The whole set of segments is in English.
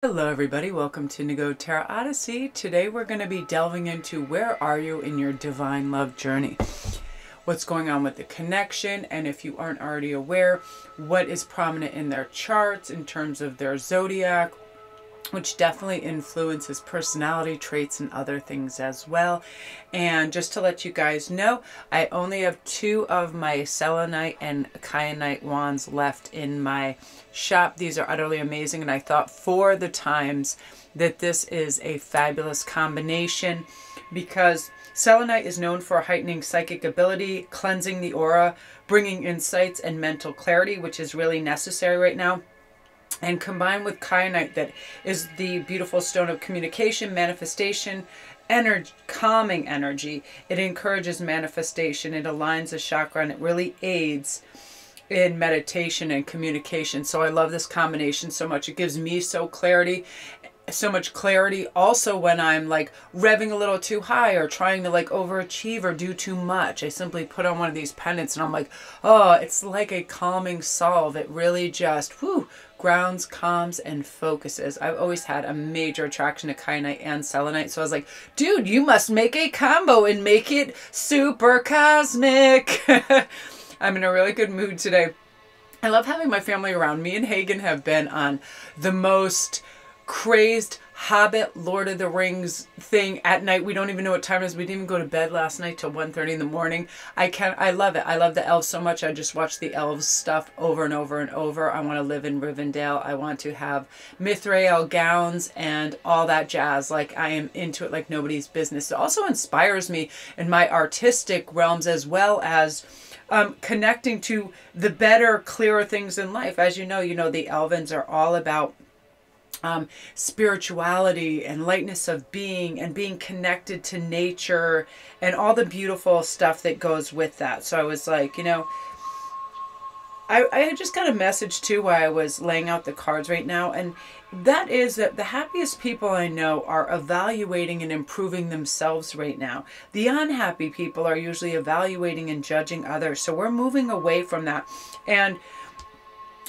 Hello everybody, welcome to Instantgo Tarot Odyssey. Today we're going to be delving into where are you in your divine love journey. What's going on with the connection, and if you aren't already aware, what is prominent in their charts in terms of their zodiac, which definitely influences personality traits and other things as well. And just to let you guys know, I only have 2 of my selenite and kyanite wands left in my shop. These are utterly amazing, and I thought for the times that this is a fabulous combination because selenite is known for heightening psychic ability, cleansing the aura, bringing insights and mental clarity, which is really necessary right now. And combined with kyanite, that is the beautiful stone of communication, manifestation, energy, calming energy. It encourages manifestation, it aligns the chakra, and it really aids in meditation and communication. So I love this combination so much. It gives me so much clarity also when I'm like revving a little too high or trying to like overachieve or do too much. I simply put on one of these pendants and I'm like, oh, it's like a calming salve. It really just grounds, calms, and focuses. I've always had a major attraction to kyanite and selenite, so I was like, dude, you must make a combo and make it super cosmic. I'm in a really good mood today. I love having my family around. Me and Hagen have been on the most crazed Hobbit, Lord of the Rings thing at night. We don't even know what time it is. We didn't even go to bed last night till 1:30 in the morning. I love it. I love the elves so much. I just watch the elves stuff over and over and over. I want to live in Rivendell. I want to have Mithril gowns and all that jazz. Like, I am into it like nobody's business. It also inspires me in my artistic realms, as well as connecting to the better, clearer things in life. As you know, the Elvens are all about spirituality and lightness of being and being connected to nature and all the beautiful stuff that goes with that. So I was like, I had just got a message too while I was laying out the cards right now, and that is that the happiest people I know are evaluating and improving themselves right now. The unhappy people are usually evaluating and judging others. So we're moving away from that. And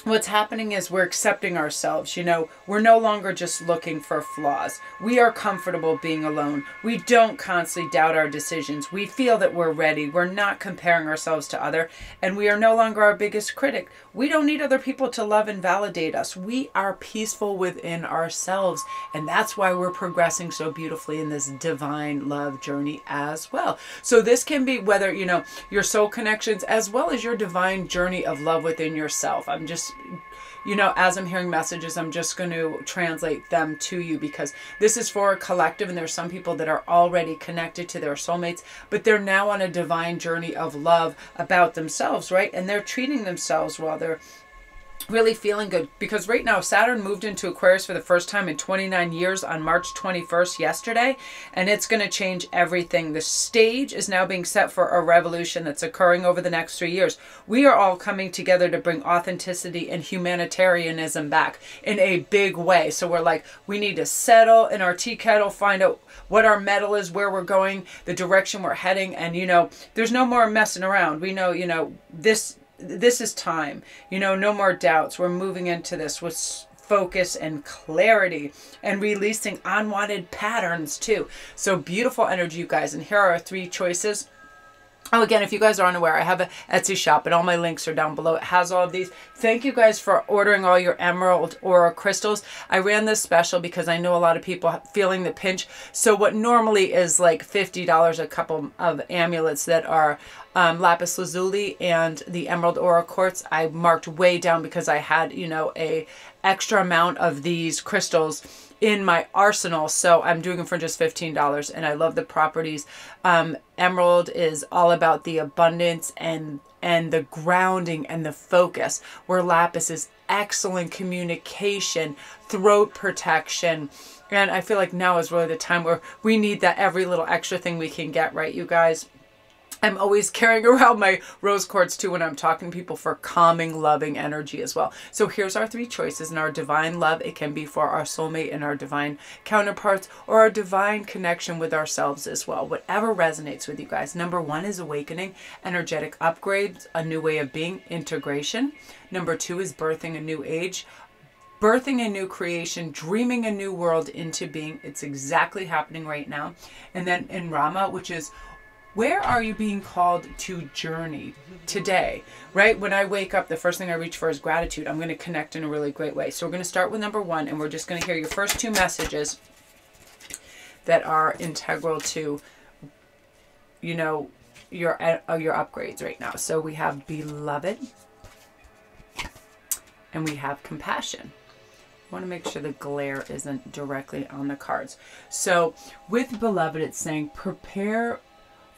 what's happening is we're accepting ourselves. We're no longer just looking for flaws. We are comfortable being alone. We don't constantly doubt our decisions. We feel that we're ready. We're not comparing ourselves to others, and we are no longer our biggest critic. We don't need other people to love and validate us. We are peaceful within ourselves, and that's why we're progressing so beautifully in this divine love journey as well. So this can be whether, your soul connections as well as your divine journey of love within yourself. I'm just as I'm hearing messages, I'm just going to translate them to you because this is for a collective, and there's some people that are already connected to their soulmates, but they're now on a divine journey of love about themselves, right? And they're treating themselves well. They're really feeling good because right now Saturn moved into Aquarius for the first time in 29 years on March 21st yesterday, and it's going to change everything. The stage is now being set for a revolution that's occurring over the next 3 years. We are all coming together to bring authenticity and humanitarianism back in a big way. So we're like, we need to settle in our tea kettle, find out what our metal is, where we're going, the direction we're heading, and there's no more messing around. We know, this is time. No more doubts. We're moving into this with focus and clarity and releasing unwanted patterns too. So beautiful energy, you guys. And here are our 3 choices. Oh, again, if you guys are unaware, I have an Etsy shop and all my links are down below. It has all of these. Thank you guys for ordering all your emerald aura crystals. I ran this special because I know a lot of people feeling the pinch. So what normally is like $50 a couple of amulets that are lapis lazuli and the emerald aura quartz, I marked way down because I had, a extra amount of these crystals in my arsenal, so I'm doing them for just $15, and I love the properties. Emerald is all about the abundance and the grounding and the focus, where lapis is excellent communication, throat protection, and I feel like now is really the time where we need that every little extra thing we can get, right, you guys? I'm always carrying around my rose quartz too when I'm talking to people for calming, loving energy as well. So here's our 3 choices in our divine love. It can be for our soulmate and our divine counterparts, or our divine connection with ourselves as well. Whatever resonates with you guys. Number 1 is awakening, energetic upgrades, a new way of being, integration. Number 2 is birthing a new age, birthing a new creation, dreaming a new world into being. It's exactly happening right now. And then in Rama, which is, where are you being called to journey today, right? When I wake up, the first thing I reach for is gratitude. I'm going to connect in a really great way. So we're going to start with number 1, and we're just going to hear your first 2 messages that are integral to, you know, your upgrades right now. So we have beloved, and we have compassion. I want to make sure the glare isn't directly on the cards. So with beloved, it's saying prepare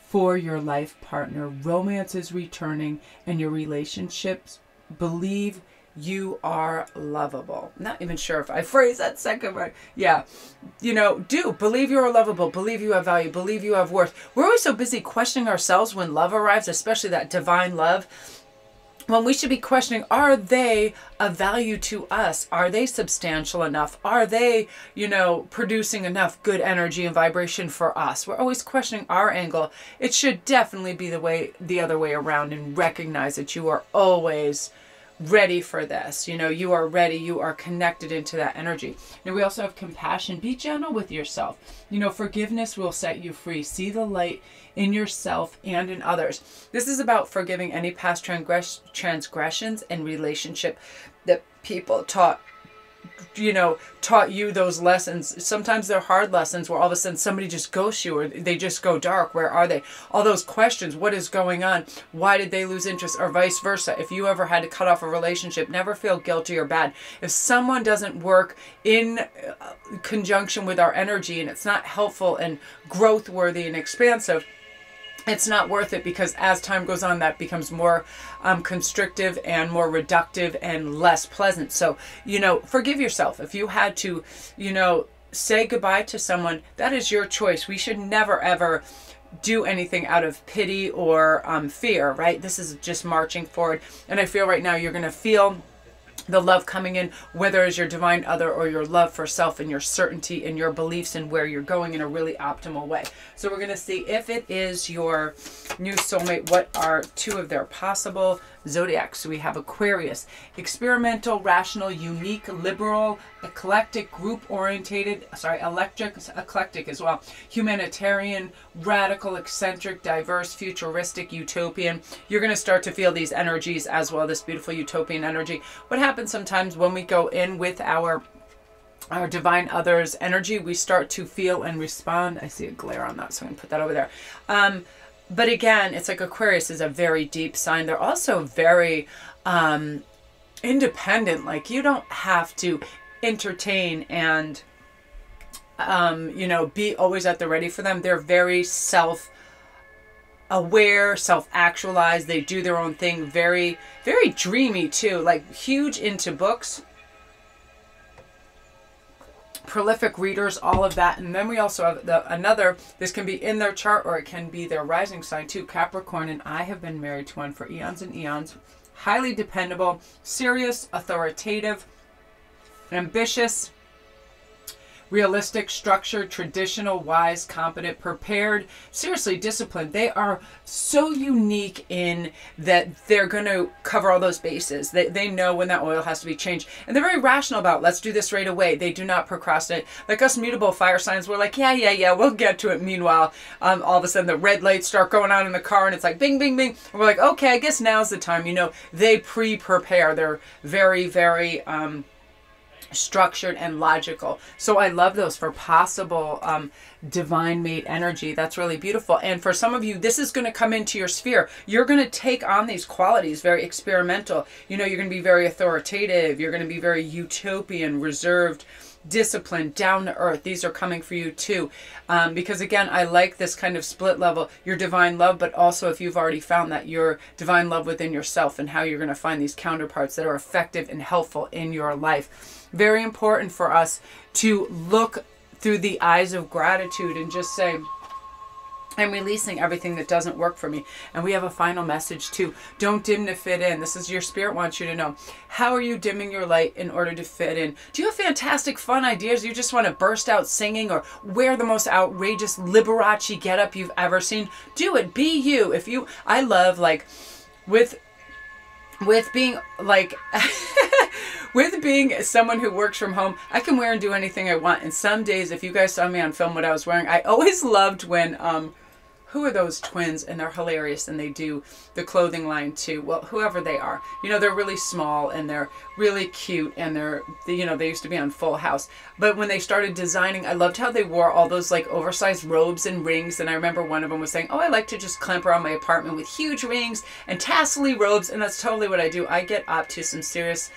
for your life partner. Romance is returning, and your relationships, believe you are lovable. Not even sure if I phrased that second right. Yeah. You know, believe you are lovable. Believe you have value. Believe you have worth. We're always so busy questioning ourselves when love arrives, especially that divine love, when we should be questioning, are they of value to us? Are they substantial enough? Are they, you know, producing enough good energy and vibration for us? We're always questioning our angle. It should definitely be the other way around, and recognize that you are always ready for this. You know, you are ready. You are connected into that energy. And we also have compassion. Be gentle with yourself. You know, forgiveness will set you free. See the light in yourself and in others. This is about forgiving any past transgressions and relationship that people taught you those lessons. Sometimes they're hard lessons where all of a sudden somebody just ghosts you, or they just go dark. Where are they? All those questions. What is going on? Why did they lose interest? Or vice versa. If you ever had to cut off a relationship, never feel guilty or bad. If someone doesn't work in conjunction with our energy, and it's not helpful and growth worthy and expansive, it's not worth it, because as time goes on, that becomes more constrictive and more reductive and less pleasant. So, you know, forgive yourself. If you had to, you know, say goodbye to someone, that is your choice. We should never, ever do anything out of pity or fear, right? This is just marching forward. And I feel right now you're going to feel the love coming in, whether it's your divine other or your love for self and your certainty and your beliefs and where you're going in a really optimal way. So we're going to see if it is your new soulmate, what are 2 of their possible zodiacs. So we have Aquarius, experimental, rational, unique, liberal, eclectic, group-orientated, eclectic as well, humanitarian, radical, eccentric, diverse, futuristic, utopian. You're going to start to feel these energies as well, this beautiful utopian energy. What happens sometimes when we go in with our divine others energy, we start to feel and respond. I see a glare on that, so I'm going to put that over there. But again, it's like Aquarius is a very deep sign. They're also very independent. Like, you don't have to entertain and, you know, be always at the ready for them. They're very self-aware, self-actualized. They do their own thing. Very, very dreamy too. Like, huge into books. Prolific readers, all of that. And then we also have this can be in their chart, or it can be their rising sign too, Capricorn. And I have been married to one for eons and eons. Highly dependable, serious, authoritative, ambitious, realistic, structured, traditional, wise, competent, prepared, seriously disciplined. They are so unique in that they're going to cover all those bases. They know when that oil has to be changed. And they're very rational about, let's do this right away. They do not procrastinate. Like us mutable fire signs, we're like, yeah, we'll get to it. Meanwhile, all of a sudden the red lights start going on in the car, and it's like bing, bing, bing. And we're like, okay, I guess now's the time. You know, they prepare. They're very, very structured and logical. So I love those for possible divine mate energy. That's really beautiful. And for some of you, this is going to come into your sphere. You're going to take on these qualities, very experimental. You know, you're going to be very authoritative. You're going to be very utopian, reserved, disciplined, down to earth. These are coming for you too. Because again, I like this kind of split level, your divine love, but also if you've already found that, your divine love within yourself, and how you're going to find these counterparts that are effective and helpful in your life. Very important for us to look through the eyes of gratitude and just say, I'm releasing everything that doesn't work for me. And we have a final message too. Don't dim to fit in. This is your spirit wants you to know. How are you dimming your light in order to fit in? Do you have fantastic fun ideas? You just want to burst out singing or wear the most outrageous Liberace getup you've ever seen? Do it. Be you. I love, like, with with being like with being someone who works from home, I can wear and do anything I want. And some days, if you guys saw me on film what I was wearing, I always loved when who are those twins, and they're hilarious, and they do the clothing line too. Well, whoever they are, you know, they're really small and they're really cute, and you know, they used to be on Full House. But when they started designing, I loved how they wore all those like oversized robes and rings. And I remember one of them was saying, oh, I like to just clamp around my apartment with huge rings and tassely robes. And that's totally what I do. I get up to some serious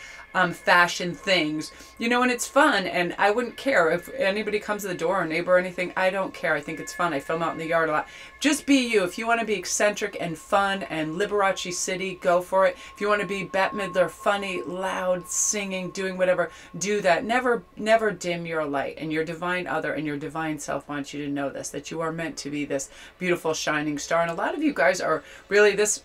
fashion things, you know, and it's fun, and I wouldn't care if anybody comes to the door, or a neighbor or anything. I don't care. I think it's fun. I film out in the yard a lot. Just be you. If you want to be eccentric and fun and Liberace City, go for it. If you want to be Bette Midler, funny, loud, singing, doing whatever, do that. Never dim your light, and your divine other and your divine self wants you to know this, that you are meant to be this beautiful shining star. And a lot of you guys are really this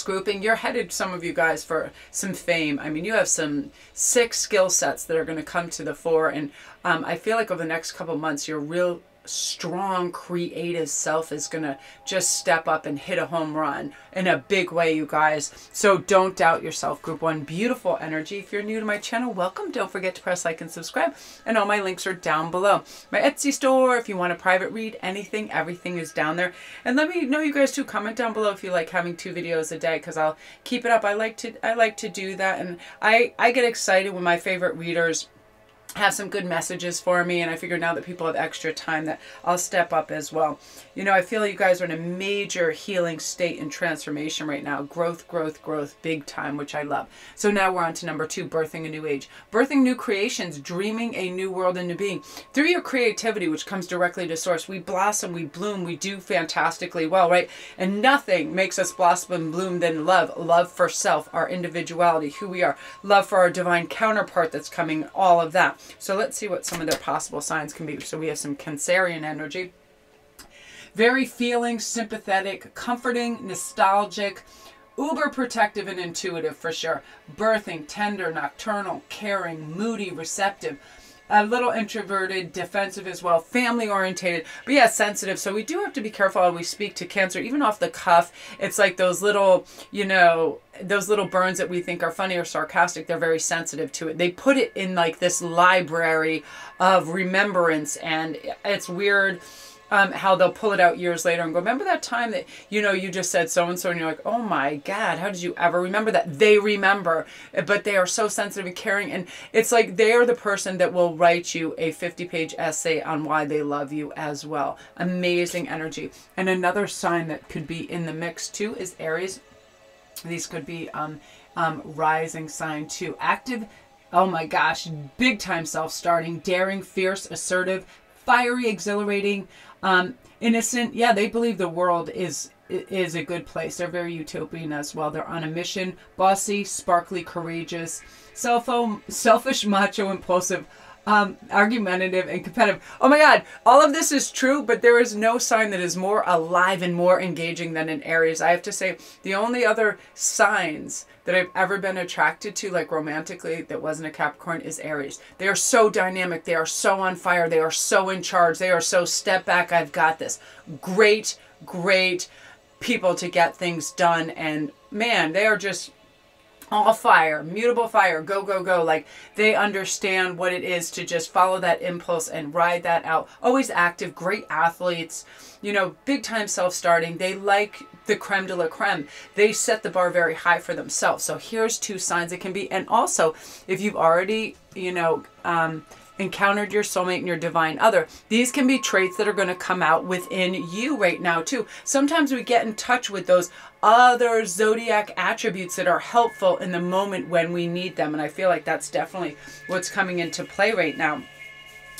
grouping, you're headed, some of you guys, for some fame. I mean, you have some sick skill sets that are going to come to the fore. And I feel like over the next couple months, your real strong creative self is going to just step up and hit a home run in a big way, you guys. So don't doubt yourself, group one. Beautiful energy. If you're new to my channel, welcome. Don't forget to press like and subscribe, and all my links are down below. My Etsy store, if you want a private read, anything, everything is down there. And let me know, you guys, too. Comment down below if you like having 2 videos a day, because I'll keep it up. I like to do that, and I get excited when my favorite readers have some good messages for me, and I figure now that people have extra time that I'll step up as well. You know, I feel you guys are in a major healing state and transformation right now. Growth, growth, growth, big time, which I love. So now we're on to number 2, birthing a new age. Birthing new creations, dreaming a new world into being. Through your creativity, which comes directly to source, we blossom, we bloom, we do fantastically well, right? And nothing makes us blossom and bloom than love. Love for self, our individuality, who we are. Love for our divine counterpart that's coming, all of that. So let's see what some of their possible signs can be. So we have some Cancerian energy. Very feeling, sympathetic, comforting, nostalgic, uber protective and intuitive for sure. Birthing, tender, nocturnal, caring, moody, receptive. A little introverted, defensive as well, family orientated, but yeah, sensitive. So we do have to be careful how we speak to Cancer, even off the cuff. It's like those little, you know, those little burns that we think are funny or sarcastic. They're very sensitive to it. They put it in like this library of remembrance, and it's weird. How they'll pull it out years later and go, remember that time that, you know, you just said so-and-so, and you're like, oh my God, how did you ever remember that? They remember, but they are so sensitive and caring. And it's like they are the person that will write you a 50-page essay on why they love you as well. Amazing energy. And another sign that could be in the mix too is Aries. These could be rising sign too. Active, oh my gosh, big time self-starting, daring, fierce, assertive, fiery, exhilarating, innocent. Yeah, they believe the world is a good place. They're very utopian as well. They're on a mission. Bossy, sparkly, courageous, selfish, macho, impulsive, argumentative, and competitive. Oh my God, all of this is true, but there is no sign that is more alive and more engaging than an Aries. I have to say, the only other signs that I've ever been attracted to, like romantically, that wasn't a Capricorn, is Aries. They are so dynamic. They are so on fire. They are so in charge. They are so step back. I've got this. Great, great people to get things done. And man, they are just all fire, mutable fire, go, go, go. Like they understand what it is to just follow that impulse and ride that out. Always active, great athletes, you know, big time self-starting. They like the creme de la creme. They set the bar very high for themselves. So here's 2 signs it can be. And also, if you've already, you know, encountered your soulmate and your divine other, these can be traits that are going to come out within you right now too. Sometimes we get in touch with those other zodiac attributes that are helpful in the moment when we need them. And I feel like that's definitely what's coming into play right now.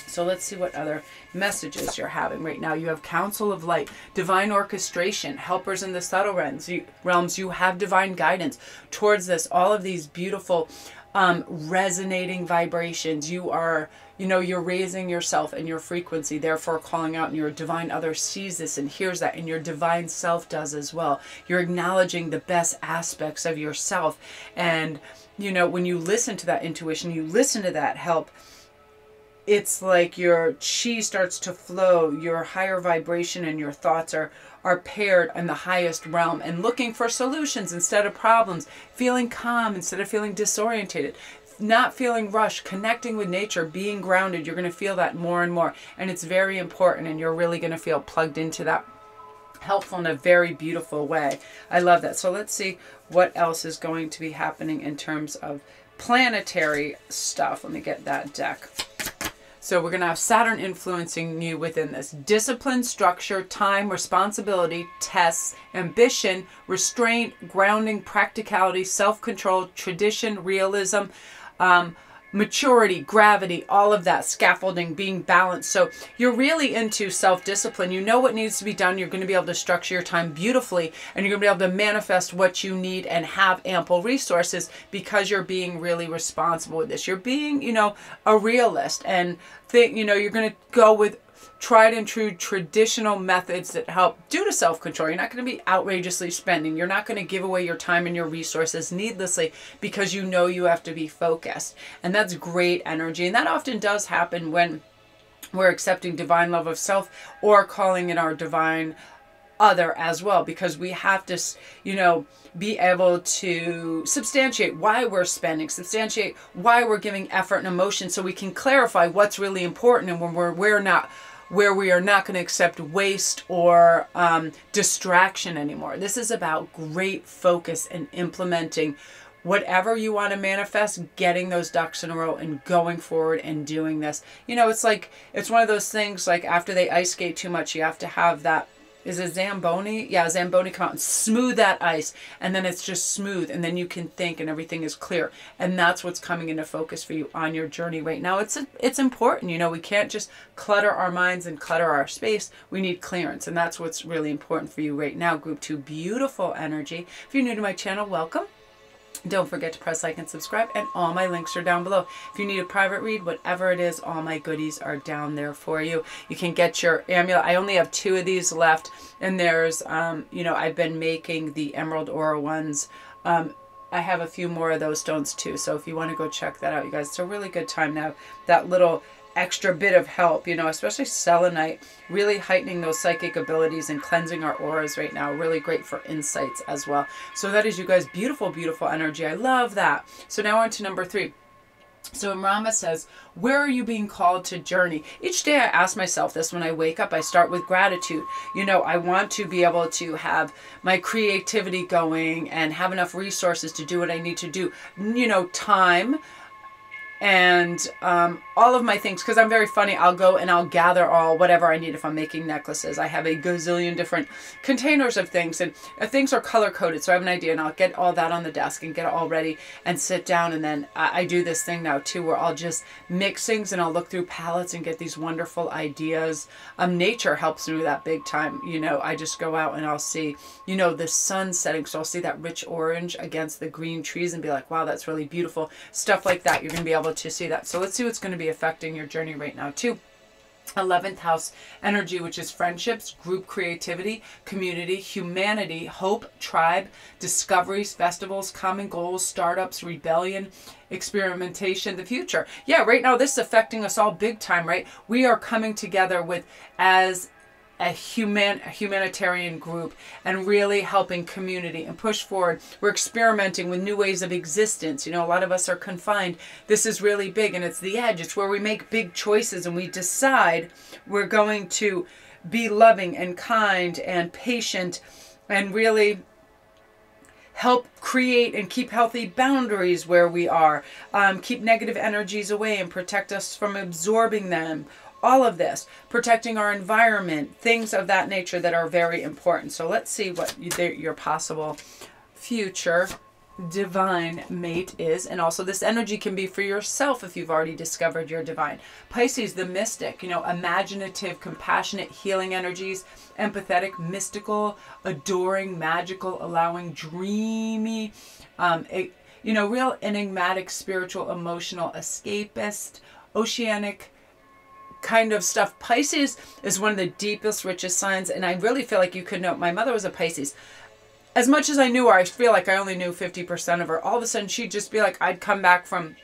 So let's see what other messages you're having right now. You have Council of Light, divine orchestration, helpers in the subtle realms. You have divine guidance towards this. All of these beautiful resonating vibrations. You are, you know, you're raising yourself and your frequency, therefore calling out, and your divine other sees this and hears that, and your divine self does as well. You're acknowledging the best aspects of yourself. And, you know, when you listen to that intuition, you listen to that help, it's like your chi starts to flow, your higher vibration and your thoughts are paired in the highest realm, and looking for solutions instead of problems, feeling calm instead of feeling disorientated, not feeling rushed, connecting with nature, being grounded. You're going to feel that more and more, and it's very important, and you're really going to feel plugged into that, helpful in a very beautiful way. I love that. So let's see what else is going to be happening in terms of planetary stuff. Let me get that deck. So we're going to have Saturn influencing you within this. Discipline, structure, time, responsibility, tests, ambition, restraint, grounding, practicality, self-control, tradition, realism, maturity, gravity, all of that, scaffolding, being balanced. So you're really into self-discipline. You know what needs to be done. You're going to be able to structure your time beautifully, and you're going to be able to manifest what you need and have ample resources because you're being really responsible with this. You're being, you know, a realist, and you're going to go with tried and true traditional methods that help due to self-control. You're not going to be outrageously spending. You're not going to give away your time and your resources needlessly because you know you have to be focused. And that's great energy. And that often does happen when we're accepting divine love of self or calling in our divine other as well, because we have to, you know, be able to substantiate why we're spending, substantiate why we're giving effort and emotion, so we can clarify what's really important and when where we are not going to accept waste or distraction anymore. This is about great focus and implementing whatever you want to manifest, getting those ducks in a row and going forward and doing this. You know, it's like, it's one of those things like after they ice skate too much, you have to have that, is it Zamboni? Yeah, Zamboni come out and smooth that ice, and then it's just smooth, and then you can think and everything is clear. And that's what's coming into focus for you on your journey right now. It's important, you know, we can't just clutter our minds and clutter our space. We need clearance, and that's what's really important for you right now. Group 2, beautiful energy. If you're new to my channel, welcome. Don't forget to press like and subscribe, and all my links are down below. If you need a private read, whatever it is, all my goodies are down there for you. You can get your amulet. I only have 2 of these left, and there's, you know, I've been making the Emerald Aura ones. I have a few more of those stones too, so if you want to go check that out, you guys, it's a really good time now. That little extra bit of help, you know, especially selenite, really heightening those psychic abilities and cleansing our auras right now. Really great for insights as well. So that is, you guys, beautiful, beautiful energy. I love that. So now on to number 3. So Rama says, where are you being called to journey? Each day I ask myself this when I wake up. I start with gratitude. You know, I want to be able to have my creativity going and have enough resources to do what I need to do. You know, time and all of my things, because I'm very funny. I'll go and I'll gather all whatever I need. If I'm making necklaces, I have a gazillion different containers of things, and things are color coded, so I have an idea, and I'll get all that on the desk and get it all ready and sit down. And then I do this thing now too where I'll just mix things, and I'll look through palettes and get these wonderful ideas. Nature helps me with that big time. You know, I just go out and I'll see, you know, the sun setting, so I'll see that rich orange against the green trees and be like, wow, that's really beautiful. Stuff like that, you're going to be able to see that. So let's see what's going to be affecting your journey right now too. 11th house energy, which is friendships, group creativity, community, humanity, hope, tribe, discoveries, festivals, common goals, startups, rebellion, experimentation, the future. Yeah, right now this is affecting us all big time, right? We are coming together with as a humanitarian group and really helping community and push forward. We're experimenting with new ways of existence. You know, a lot of us are confined. This is really big, and it's the edge. It's where we make big choices and we decide we're going to be loving and kind and patient and really help create and keep healthy boundaries where we are, keep negative energies away and protect us from absorbing them. All of this, protecting our environment, things of that nature that are very important. So let's see what your possible future divine mate is. And also this energy can be for yourself if you've already discovered your divine. Pisces, the mystic, you know, imaginative, compassionate, healing energies, empathetic, mystical, adoring, magical, allowing, dreamy, you know, real enigmatic, spiritual, emotional, escapist, oceanic kind of stuff. Pisces is one of the deepest, richest signs, and I really feel like you could know. My mother was a Pisces. As much as I knew her, I feel like I only knew 50% of her. All of a sudden, she'd just be like, I'd come back from,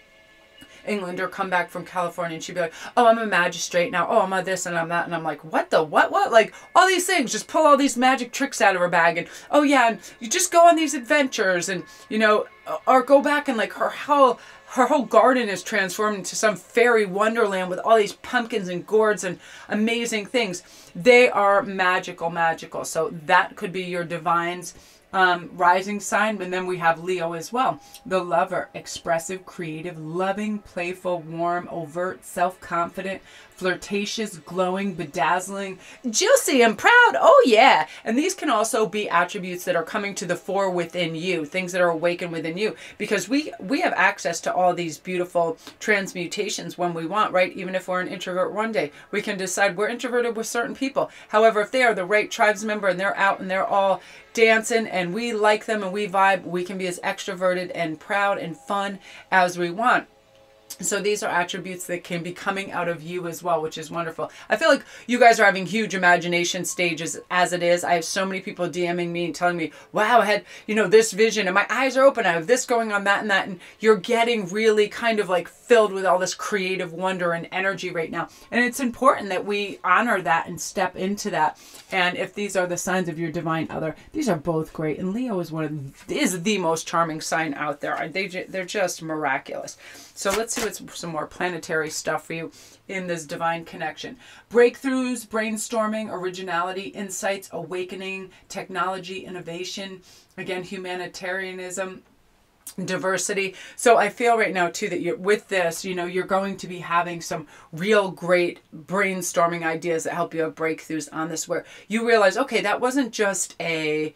England or come back from California, and she'd be like, oh, I'm a magistrate now. Oh, I'm a this and I'm that. And I'm like, what the what? Like all these things, just pull all these magic tricks out of her bag. And oh yeah, and you just go on these adventures and, you know, or go back and like her whole garden is transformed into some fairy wonderland with all these pumpkins and gourds and amazing things. They are magical, magical. So that could be your divine's rising sign. And then we have Leo as well. The lover, expressive, creative, loving, playful, warm, overt, self-confident, flirtatious, glowing, bedazzling, juicy, and proud. Oh yeah. And these can also be attributes that are coming to the fore within you, things that are awakened within you, because we have access to all these beautiful transmutations when we want, right? Even if we're an introvert one day, we can decide we're introverted with certain people. However, if they are the right tribes member and they're out and they're all dancing and we like them and we vibe, we can be as extroverted and proud and fun as we want. So these are attributes that can be coming out of you as well, which is wonderful. I feel like you guys are having huge imagination stages as it is. I have so many people DMing me and telling me, wow, I had, you know, this vision and my eyes are open. I have this going on, that and that. And you're getting really kind of like filled with all this creative wonder and energy right now. And it's important that we honor that and step into that. And if these are the signs of your divine other, these are both great. And Leo is the most charming sign out there. They're just miraculous. So let's see what's some more planetary stuff for you in this divine connection. Breakthroughs, brainstorming, originality, insights, awakening, technology, innovation, again, humanitarianism, diversity. So I feel right now too that you're with this, you know, you're going to be having some real great brainstorming ideas that help you have breakthroughs on this, where you realize, okay, that wasn't just a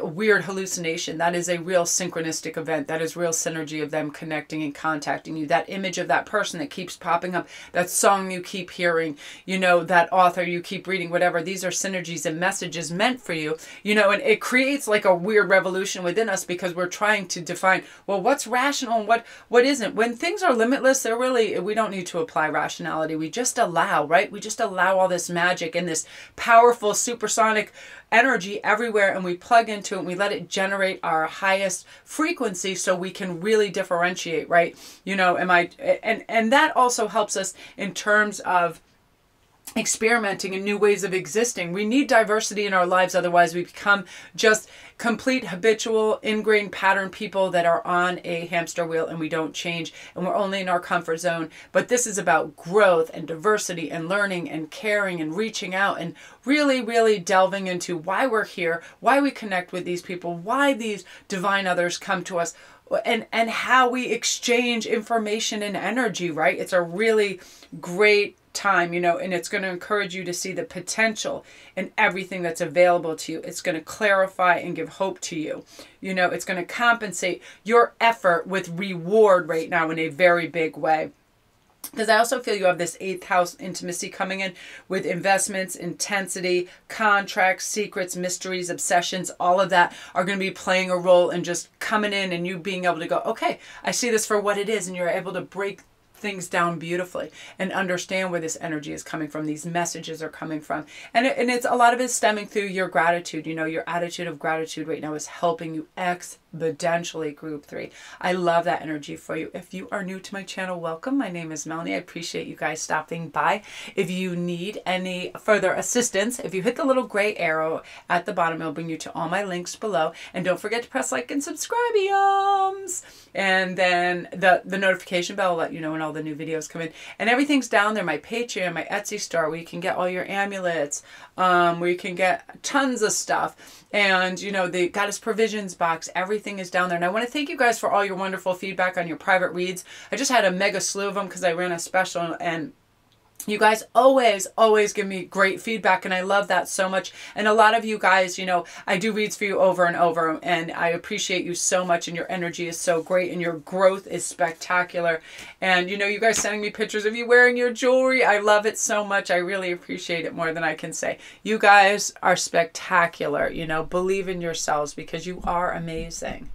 weird hallucination. That is a real synchronistic event. That is real synergy of them connecting and contacting you. That image of that person that keeps popping up, that song you keep hearing, you know, that author you keep reading, whatever. These are synergies and messages meant for you, you know, and it creates like a weird revolution within us because we're trying to define, well, what's rational and what isn't. When things are limitless, they're really, we don't need to apply rationality. We just allow, right? We just allow all this magic and this powerful supersonic energy everywhere, and we plug into it and we let it generate our highest frequency so we can really differentiate, right? You know, and that also helps us in terms of experimenting in new ways of existing. We need diversity in our lives, otherwise we become just complete habitual ingrained pattern people that are on a hamster wheel and we don't change and we're only in our comfort zone. But this is about growth and diversity and learning and caring and reaching out and really, really delving into why we're here, why we connect with these people, why these divine others come to us, and how we exchange information and energy, right? It's a really great time, you know, and it's going to encourage you to see the potential in everything that's available to you. It's going to clarify and give hope to you. You know, it's going to compensate your effort with reward right now in a very big way. Because I also feel you have this 8th house intimacy coming in with investments, intensity, contracts, secrets, mysteries, obsessions. All of that are going to be playing a role in just coming in and you being able to go, okay, I see this for what it is. And you're able to break things down beautifully and understand where this energy is coming from, these messages are coming from, and it's a lot of it stemming through your gratitude. You know, your attitude of gratitude right now is helping you exponentially, group 3. I love that energy for you. If you are new to my channel, welcome. My name is Melanie. I appreciate you guys stopping by. If you need any further assistance, if you hit the little gray arrow at the bottom, it'll bring you to all my links below, and don't forget to press like and subscribe, and then the notification bell will let you know when all the new videos come in, and everything's down there. My Patreon, my Etsy store, where you can get all your amulets, where you can get tons of stuff, and you know, the Goddess Provisions box, everything is down there. And I want to thank you guys for all your wonderful feedback on your private reads. I just had a mega slew of them because I ran a special, and you guys always give me great feedback, and I love that so much. And a lot of you guys, you know, I do reads for you over and over, and I appreciate you so much, and your energy is so great, and your growth is spectacular. And, you know, you guys sending me pictures of you wearing your jewelry, I love it so much. I really appreciate it more than I can say. You guys are spectacular, you know, believe in yourselves because you are amazing.